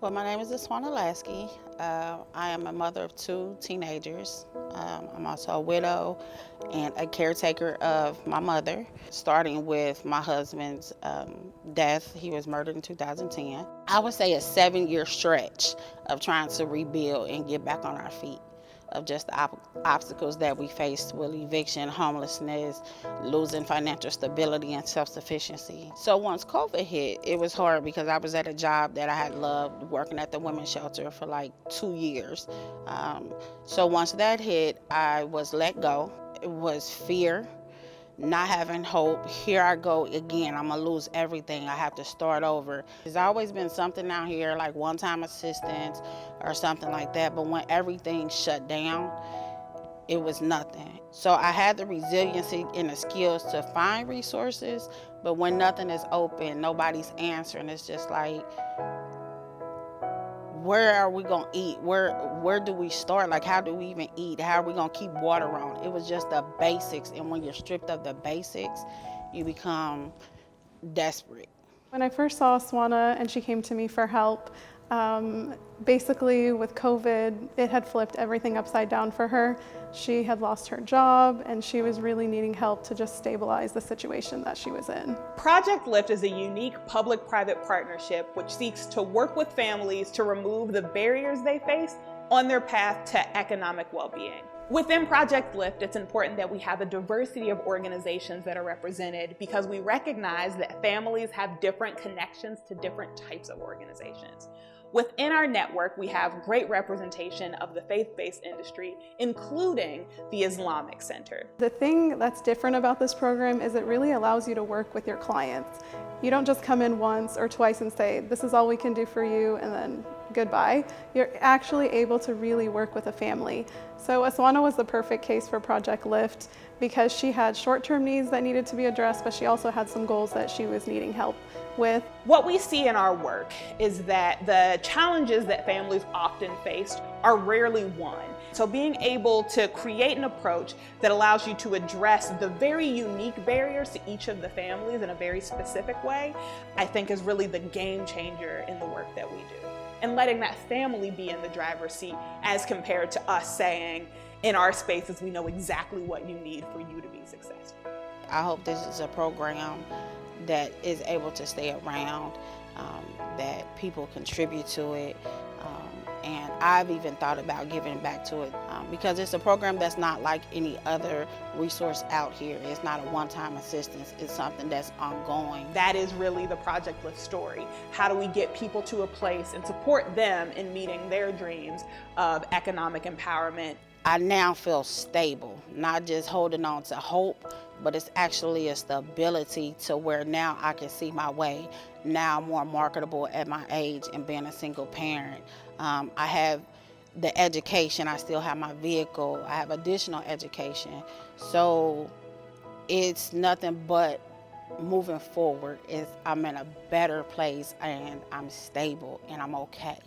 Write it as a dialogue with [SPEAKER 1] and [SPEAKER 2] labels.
[SPEAKER 1] Well, my name is Swana Lasky. I am a mother of two teenagers. I'm also a widow and a caretaker of my mother, starting with my husband's death. He was murdered in 2010. I would say a 7-year stretch of trying to rebuild and get back on our feet, of just the obstacles that we faced with eviction, homelessness, losing financial stability and self-sufficiency. So once COVID hit, it was hard because I was at a job that I had loved, working at the women's shelter for like 2 years. So once that hit, I was let go. It was fear, not having hope. Here I go again. I'm gonna lose everything. I have to start over. There's always been something out here like one-time assistance or something like that, but when everything shut down, it was nothing. So I had the resiliency and the skills to find resources, but when nothing is open, nobody's answering. It's just like, where are we gonna eat? Where do we start? Like, how do we even eat? How are we gonna keep water on? It was just the basics, and when you're stripped of the basics, you become desperate.
[SPEAKER 2] When I first saw Swana and she came to me for help, basically with COVID, it had flipped everything upside down for her. She had lost her job and she was really needing help to just stabilize the situation that she was in.
[SPEAKER 3] Project Lift is a unique public-private partnership which seeks to work with families to remove the barriers they face on their path to economic well-being. Within Project Lift, it's important that we have a diversity of organizations that are represented because we recognize that families have different connections to different types of organizations. Within our network, we have great representation of the faith-based industry, including the Islamic Center.
[SPEAKER 2] The thing that's different about this program is it really allows you to work with your clients. You don't just come in once or twice and say, this is all we can do for you, and then goodbye. You're actually able to really work with a family. So Aswana was the perfect case for Project Lift because she had short-term needs that needed to be addressed, but she also had some goals that she was needing help with.
[SPEAKER 3] What we see in our work is that the challenges that families often face are rarely won. So being able to create an approach that allows you to address the very unique barriers to each of the families in a very specific way, I think is really the game changer in the work that we do. And letting that family be in the driver's seat as compared to us saying, in our spaces, we know exactly what you need for you to be successful.
[SPEAKER 1] I hope this is a program that is able to stay around, that people contribute to it, and I've even thought about giving back to it because it's a program that's not like any other resource out here. It's not a one-time assistance. It's something that's ongoing.
[SPEAKER 3] That is really the Project Lift story. How do we get people to a place and support them in meeting their dreams of economic empowerment?
[SPEAKER 1] I now feel stable, not just holding on to hope, but it's actually a stability to where now I can see my way. Now I'm more marketable at my age and being a single parent. I have the education, I still have my vehicle, I have additional education. So it's nothing but moving forward. I'm in a better place and I'm stable and I'm okay.